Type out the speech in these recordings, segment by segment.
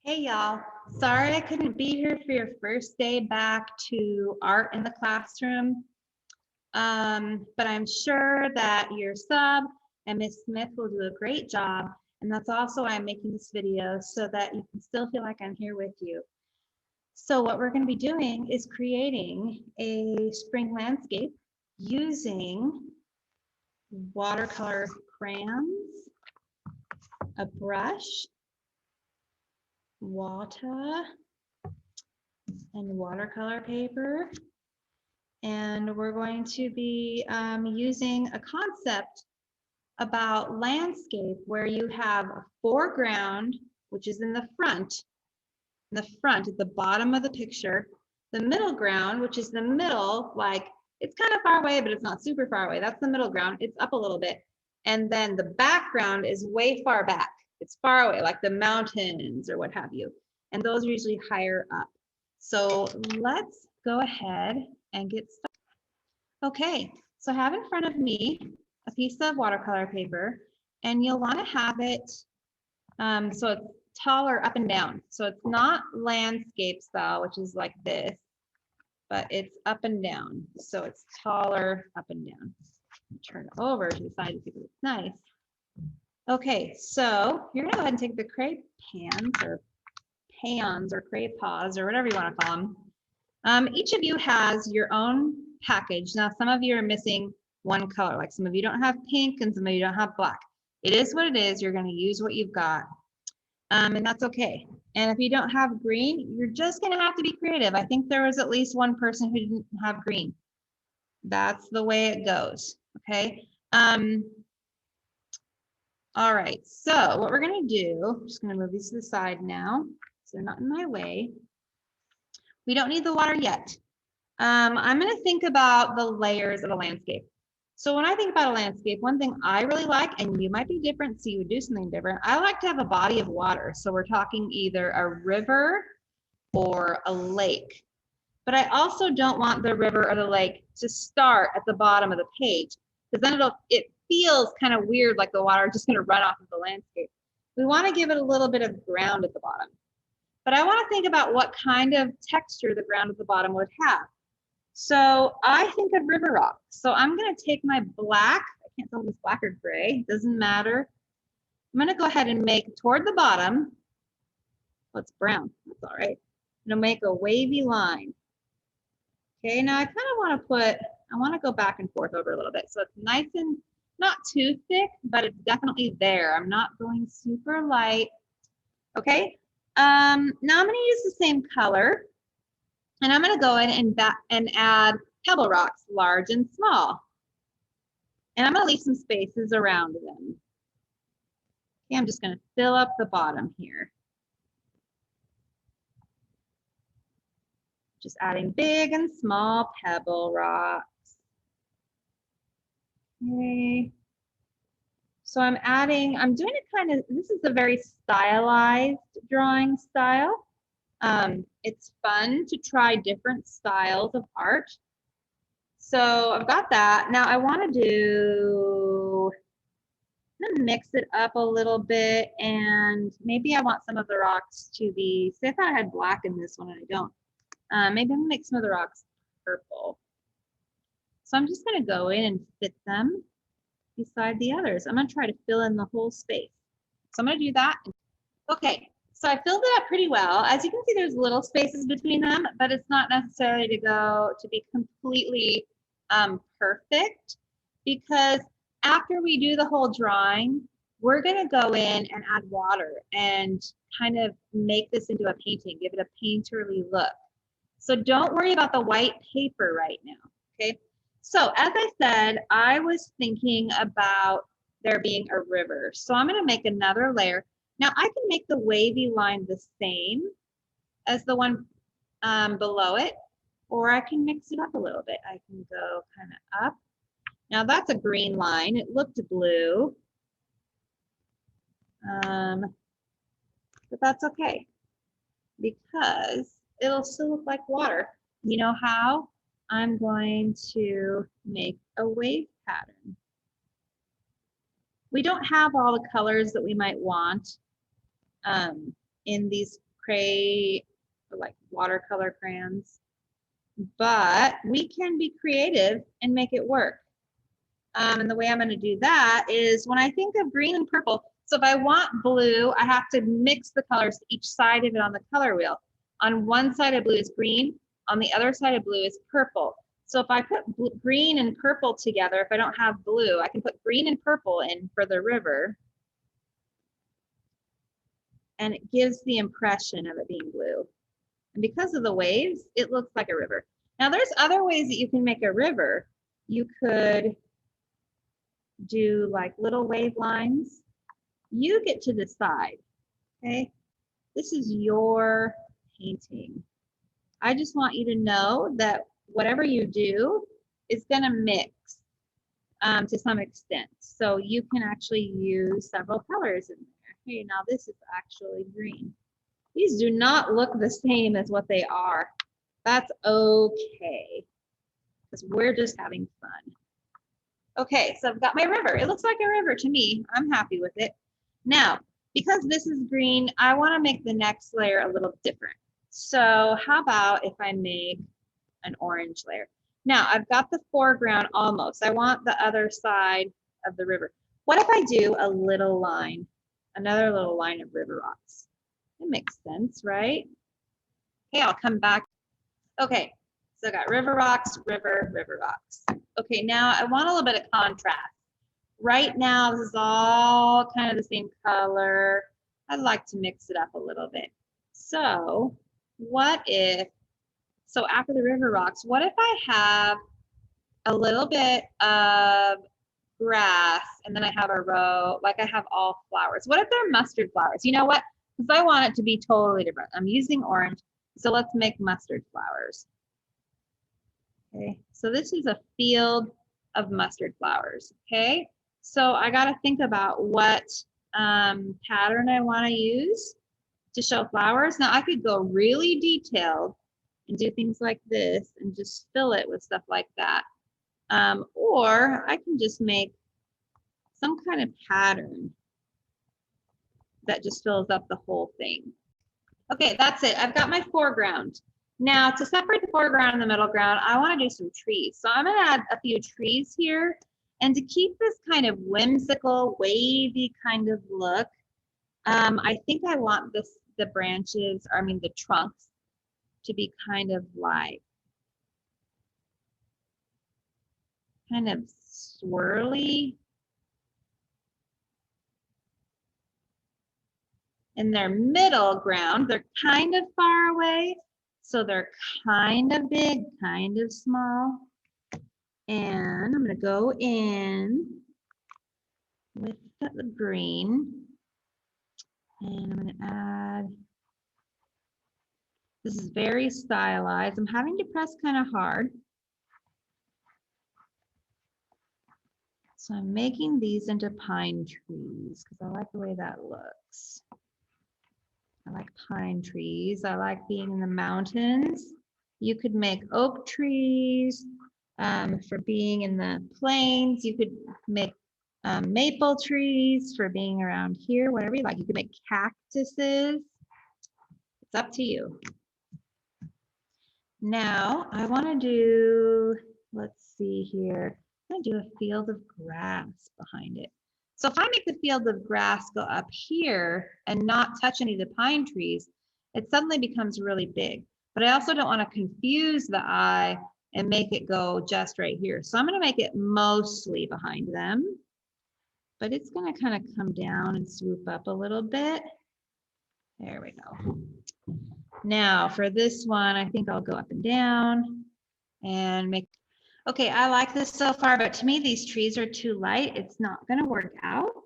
Hey y'all, sorry I couldn't be here for your first day back to art in the classroom. But I'm sure that your sub and Miss Smith will do a great job. And that's also why I'm making this video so that you can still feel like I'm here with you. So what we're going to be doing is creating a spring landscape using watercolor crayons, a brush, water, and watercolor paper. And we're going to be using a concept about landscape where you have a foreground, which is in the front at the bottom of the picture, the middle ground, which is the middle, like it's kind of far away, but it's not super far away. That's the middle ground. It's up a little bit. And then the background is way far back. It's far away, like the mountains or what have you. And those are usually higher up. So let's go ahead and get started. Okay, so I have in front of me a piece of watercolor paper, and you'll want to have it so it's taller up and down. So it's not landscape style, which is like this, but it's up and down. So it's taller up and down. Turn it over to the side to see if it's nice. Okay, so you're gonna go ahead and take the crayons or cray paws or whatever you want to call them. Each of you has your own package. Now, some of you are missing one color, like some of you don't have pink and some of you don't have black. It is what it is. You're going to use what you've got, and that's okay. And if you don't have green, you're just going to have to be creative. I think there was at least one person who didn't have green. That's the way it goes, okay? All right, so what we're going to do, I'm just going to move these to the side now so they're not in my way. We don't need the water yet. I'm going to think about the layers of a landscape. So when I think about a landscape, one thing I really like, and you might be different, so you would do something different. I like to have a body of water. So we're talking either a river or a lake. But I also don't want the river or the lake to start at the bottom of the page, because then it feels kind of weird, like the water is just going to run off of the landscape. We want to give it a little bit of ground at the bottom. But I want to think about what kind of texture the ground at the bottom would have. So I think of river rock. So I'm going to take my black, I can't tell if it's black or gray, doesn't matter. I'm going to go ahead and make toward the bottom, well, it's brown, that's all right. I'm going to make a wavy line. Okay, now I kind of want to I want to go back and forth over a little bit. So it's nice and not too thick, but it's definitely there. I'm not going super light. Okay, now I'm going to use the same color. And I'm going to go in and add pebble rocks, large and small. And I'm going to leave some spaces around them. Okay, I'm just going to fill up the bottom here. Just adding big and small pebble rocks. Okay. So I'm doing it kind of, this is a very stylized drawing style. It's fun to try different styles of art. So I've got that. Now I'm gonna mix it up a little bit, and maybe I want some of the rocks to be, say I thought I had black in this one and I don't. Maybe I'm gonna make some of the rocks purple. So I'm just gonna go in and fit them beside the others. I'm gonna try to fill in the whole space. So I'm gonna do that. Okay, so I filled it up pretty well. As you can see, there's little spaces between them, but it's not necessarily to be completely perfect, because after we do the whole drawing, we're gonna go in and add water and kind of make this into a painting, give it a painterly look. So don't worry about the white paper right now, okay? So as I said, I was thinking about there being a river. So I'm gonna make another layer. Now I can make the wavy line the same as the one below it, or I can mix it up a little bit. I can go kind of up. Now that's a green line. It looked blue, but that's okay because it'll still look like water. You know how? I'm going to make a wave pattern. We don't have all the colors that we might want in these like watercolor crayons, but we can be creative and make it work. And the way I'm going to do that is when I think of green and purple, so if I want blue, I have to mix the colors to each side of it on the color wheel. On one side of blue is green, on the other side of blue is purple. So if I put green and purple together, if I don't have blue, I can put green and purple in for the river. And it gives the impression of it being blue. And because of the waves, it looks like a river. Now there's other ways that you can make a river. You could do like little wave lines. You get to decide, okay? This is your painting. I just want you to know that whatever you do is gonna mix to some extent. So you can actually use several colors in there. Hey, now this is actually green. These do not look the same as what they are. That's okay, because we're just having fun. Okay, so I've got my river. It looks like a river to me. I'm happy with it. Now, because this is green, I want to make the next layer a little different. So how about if I make an orange layer? Now, I've got the foreground almost. I want the other side of the river. What if I do a little line, another little line of river rocks? It makes sense, right? Okay, I'll come back. Okay, so I got river rocks, river rocks. Okay, now I want a little bit of contrast. Right now, this is all kind of the same color. I'd like to mix it up a little bit. So what if, so after the river rocks, what if I have a little bit of grass and then I have a row, like I have all flowers. What if they're mustard flowers? You know what? Because I want it to be totally different. I'm using orange, so let's make mustard flowers. Okay, so this is a field of mustard flowers, okay? So I got to think about what pattern I want to use to show flowers. Now I could go really detailed and do things like this and just fill it with stuff like that. Or I can just make some kind of pattern that just fills up the whole thing. Okay, that's it. I've got my foreground. Now to separate the foreground and the middle ground, I want to do some trees. So I'm going to add a few trees here. And to keep this kind of whimsical, wavy kind of look, I think I want the branches, or I mean the trunks, to be kind of like, kind of swirly. In their middle ground, they're kind of far away. So they're kind of big, kind of small. And I'm going to go in with the green. And I'm going to add, this is very stylized. I'm having to press kind of hard. So I'm making these into pine trees because I like the way that looks. I like pine trees. I like being in the mountains. You could make oak trees for being in the plains. You could make maple trees for being around here, whatever you like. You could make cactuses. It's up to you. Now I want to do, let's see here. I'm going to do a field of grass behind it. So if I make the field of grass go up here and not touch any of the pine trees, it suddenly becomes really big. But I also don't want to confuse the eye and make it go just right here. So I'm going to make it mostly behind them. But it's going to kind of come down and swoop up a little bit. There we go. Now for this one, I think I'll go up and down and make. Okay, I like this so far, but to me, these trees are too light. It's not going to work out.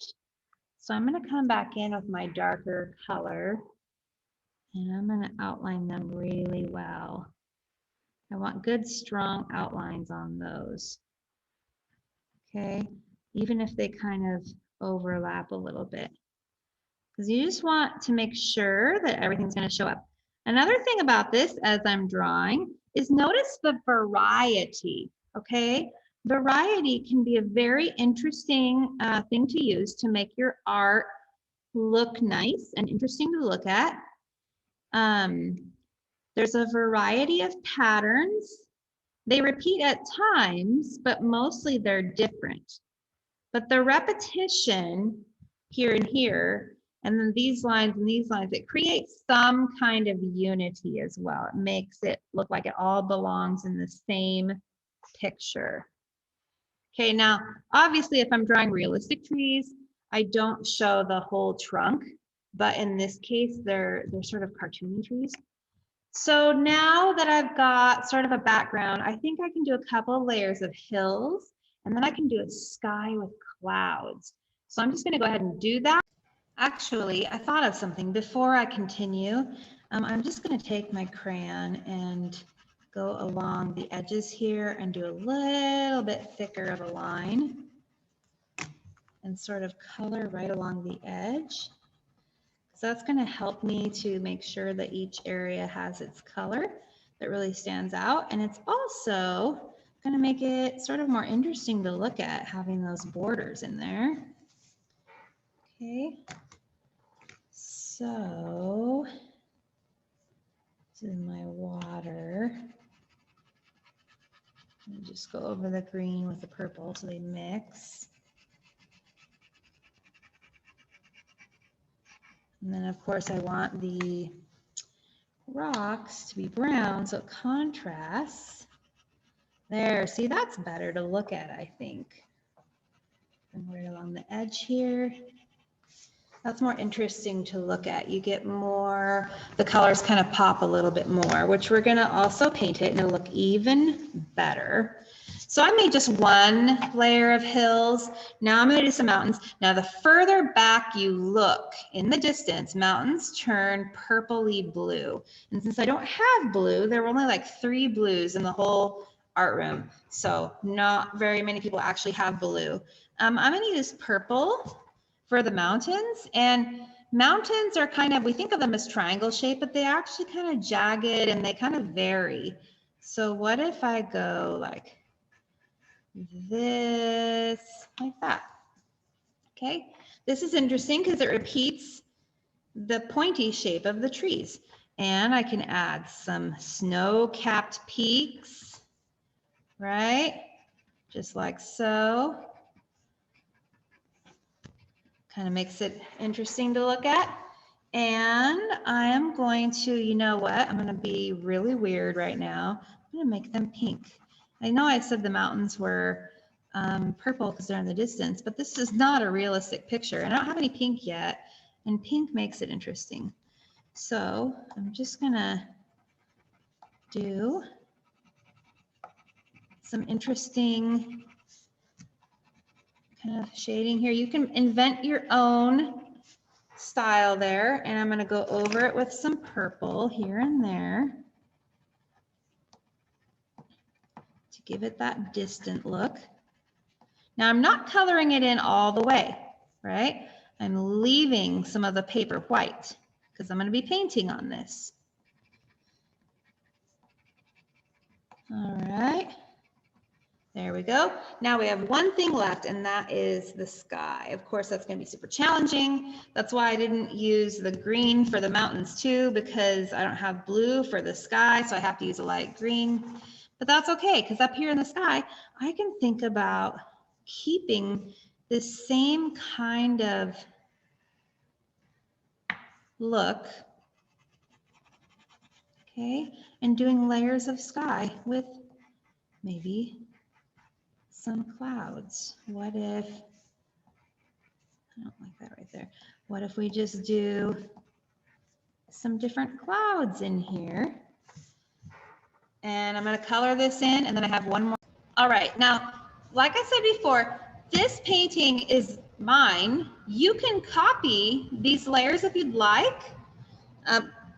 So I'm going to come back in with my darker color and I'm going to outline them really well. I want good, strong outlines on those. Okay, even if they kind of overlap a little bit. Because you just want to make sure that everything's going to show up. Another thing about this as I'm drawing is notice the variety. Okay, variety can be a very interesting thing to use to make your art look nice and interesting to look at. There's a variety of patterns. They repeat at times, but mostly they're different. But the repetition here and here, and then these lines and these lines, it creates some kind of unity as well. It makes it look like it all belongs in the same picture. Okay, now, obviously, if I'm drawing realistic trees, I don't show the whole trunk, but in this case, they're sort of cartoony trees. So now that I've got sort of a background, I think I can do a couple layers of hills, and then I can do a sky with clouds. So I'm just going to go ahead and do that. Actually, I thought of something before I continue. I'm just going to take my crayon and go along the edges here and do a little bit thicker of a line and sort of color right along the edge. So that's going to help me to make sure that each area has its color that really stands out. And it's also going to make it sort of more interesting to look at, having those borders in there. Okay. So this is my water. Let me just go over the green with the purple so they mix. And then of course I want the rocks to be brown so it contrasts. There, see, that's better to look at, I think. And right along the edge here. That's more interesting to look at. You get more, the colors kind of pop a little bit more, which we're gonna also paint it and it'll look even better. So I made just one layer of hills. Now I'm gonna do some mountains. Now the further back you look in the distance, mountains turn purpley blue. And since I don't have blue, there were only like 3 blues in the whole art room. So not very many people actually have blue. I'm gonna use purple for the mountains, and mountains are kind of, we think of them as triangle shape, but they actually kind of jagged and they kind of vary. So what if I go like this, like that? Okay, this is interesting because it repeats the pointy shape of the trees. And I can add some snow-capped peaks, right? Just like so. Kind of makes it interesting to look at. And I am going to, you know what? I'm going to be really weird right now. I'm going to make them pink. I know I said the mountains were purple because they're in the distance, but this is not a realistic picture. And I don't have any pink yet, and pink makes it interesting. So I'm just going to do some interesting kind of shading here. You can invent your own style there, and I'm going to go over it with some purple here and there to give it that distant look. Now I'm not coloring it in all the way, right? I'm leaving some of the paper white because I'm going to be painting on this. All right. There we go. Now we have one thing left, and that is the sky. Of course, that's going to be super challenging. That's why I didn't use the green for the mountains too, because I don't have blue for the sky, so I have to use a light green. But that's okay, because up here in the sky, I can think about keeping this same kind of look, okay, and doing layers of sky with maybe some clouds. What if, I don't like that right there. What if we just do some different clouds in here? And I'm going to color this in, and then I have one more. All right, now, like I said before, this painting is mine. You can copy these layers if you'd like.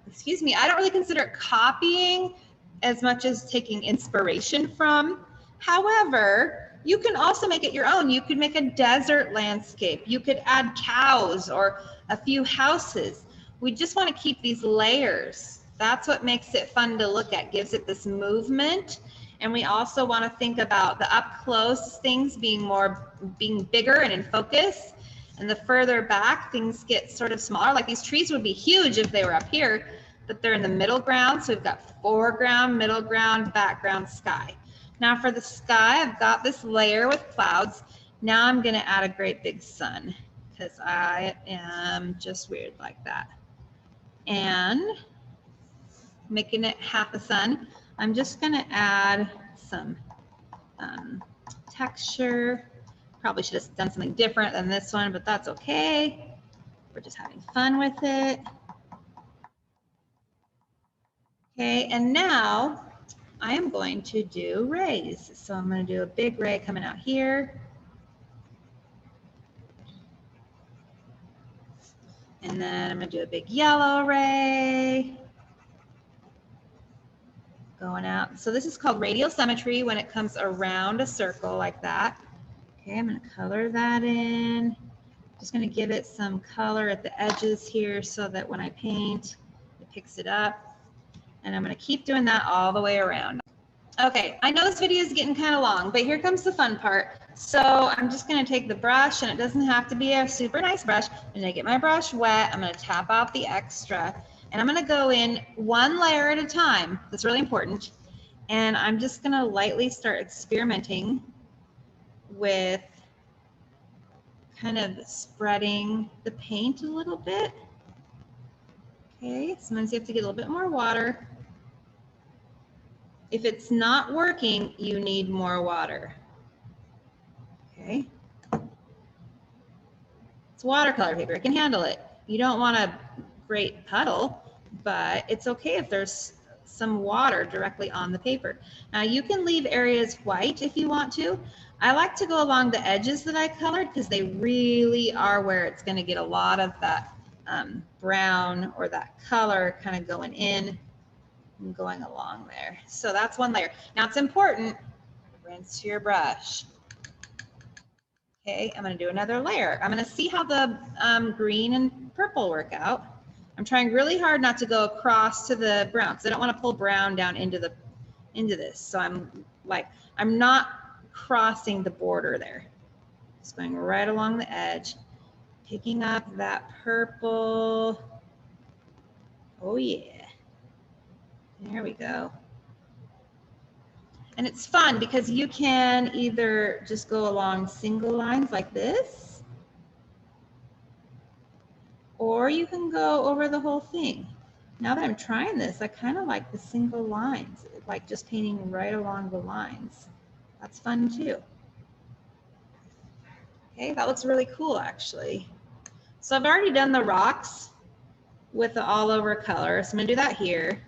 Excuse me, I don't really consider it copying as much as taking inspiration from. However, you can also make it your own. You could make a desert landscape. You could add cows or a few houses. We just want to keep these layers. That's what makes it fun to look at, gives it this movement. And we also want to think about the up close things being bigger and in focus. And the further back things get sort of smaller. Like these trees would be huge if they were up here. that they're in the middle ground. So we've got foreground, middle ground, background, sky. Now for the sky, I've got this layer with clouds. Now I'm going to add a great big sun because I am just weird like that. And making it half a sun, I'm just going to add some texture. Probably should have done something different than this one, but that's okay. We're just having fun with it. Okay, and now I am going to do rays. So I'm going to do a big ray coming out here. And then I'm going to do a big yellow ray going out. So this is called radial symmetry when it comes around a circle like that. Okay, I'm going to color that in. Just going to give it some color at the edges here so that when I paint, it picks it up. And I'm going to keep doing that all the way around. Okay, I know this video is getting kind of long, but here comes the fun part. So I'm just going to take the brush, and it doesn't have to be a super nice brush. I'm going to get my brush wet. I'm going to tap out the extra, and I'm going to go in one layer at a time. That's really important. And I'm just going to lightly start experimenting with kind of spreading the paint a little bit. Okay, sometimes you have to get a little bit more water. If it's not working, you need more water. Okay. It's watercolor paper. It can handle it. You don't want a great puddle, but it's okay if there's some water directly on the paper. Now you can leave areas white if you want to. I like to go along the edges that I colored because they really are where it's going to get a lot of that brown or that color kind of going in and going along there. So that's one layer. Now it's important, rinse your brush. Okay, I'm going to do another layer. I'm going to see how the green and purple work out. I'm trying really hard not to go across to the brown because I don't want to pull brown down into this. So I'm not crossing the border there. Just going right along the edge, picking up that purple. Oh yeah. There we go. And it's fun because you can either just go along single lines like this, or you can go over the whole thing. Now that I'm trying this, I kind of like the single lines, like just painting right along the lines. That's fun too. Okay, that looks really cool actually. So I've already done the rocks with the all over color. So I'm gonna do that here.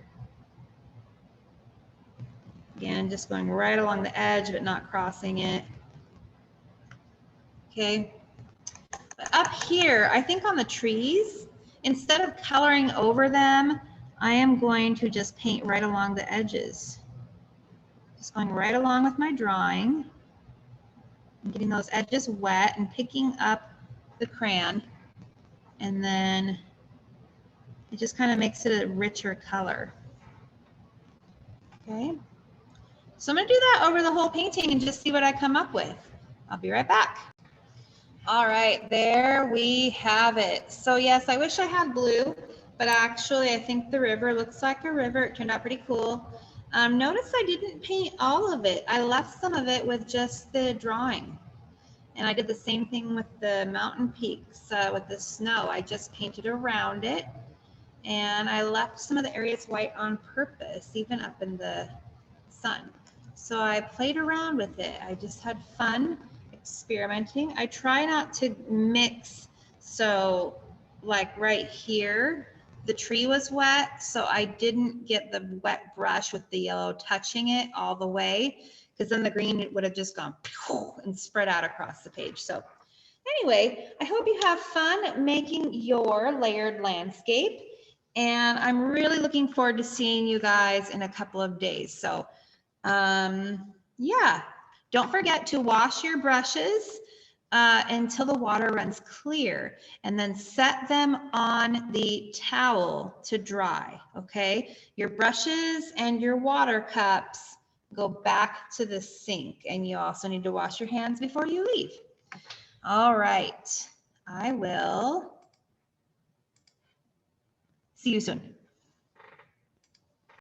Again, just going right along the edge, but not crossing it. Okay. But up here, I think on the trees, instead of coloring over them, I am going to just paint right along the edges. Just going right along with my drawing. I'm getting those edges wet and picking up the crayon. And then it just kind of makes it a richer color. Okay. So I'm going to do that over the whole painting and just see what I come up with. I'll be right back. All right, there we have it. So yes, I wish I had blue, but actually I think the river looks like a river. It turned out pretty cool. Notice I didn't paint all of it. I left some of it with just the drawing. And I did the same thing with the mountain peaks with the snow. I just painted around it. And I left some of the areas white on purpose, even up in the sun. So I played around with it. I just had fun experimenting. I try not to mix. So like right here, the tree was wet. So I didn't get the wet brush with the yellow touching it all the way, because then the green would have just gone and spread out across the page. So anyway, I hope you have fun making your layered landscape. And I'm really looking forward to seeing you guys in a couple of days. So yeah, don't forget to wash your brushes until the water runs clear, and then set them on the towel to dry, okay? Your brushes and your water cups go back to the sink, and you also need to wash your hands before you leave. All right, I will see you soon.